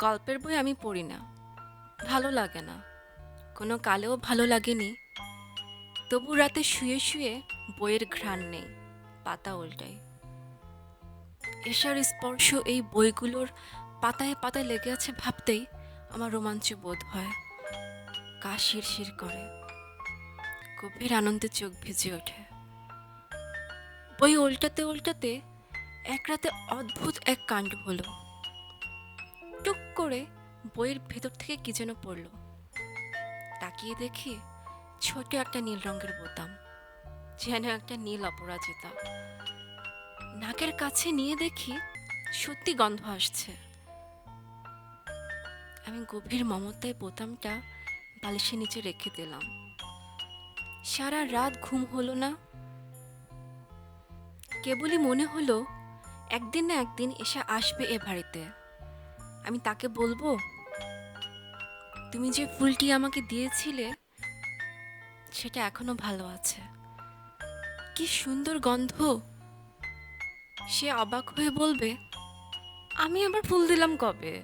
গল্পের বই আমি পড়ি না, ভালো লাগে না। কোনো কালেও ভালো লাগেনি। তবু রাতে শুয়ে শুয়ে বইয়ের ঘ্রাণ নেই, পাতা উল্টাই। এশার স্পর্শ এই বইগুলোর পাতায় পাতায় লেগে আছে ভাবতেই আমার রোমাঞ্চ বোধ হয়। গা শিরশির করে, গভীর আনন্দে চোখ ভিজে ওঠে। বই উল্টাতে উল্টাতে এক রাতে অদ্ভুত এক কাণ্ড হলো। টুক করে বইয়ের ভেতর থেকে কি যেন পড়লো। তাকিয়ে দেখি ছোট একটা নীল রঙের বোতাম, যেন একটা নীল অপরাজিতা। নাকের কাছে নিয়ে দেখি সত্যি গন্ধ আসছে। আমি গভীর মমতায় বোতামটা বালিশের নিচে রেখে দিলাম। সারা রাত ঘুম হলো না। কেবলই মনে হলো একদিন না একদিন এসে আসবে এ বাড়িতে। আমি তাকে বলবো, তুমি যে ফুলটি আমাকে দিয়েছিলে সেটা এখনো ভালো আছে, কি সুন্দর গন্ধ। সে অবাক হয়ে বলবে, আমি আবার ফুল দিলাম কবে?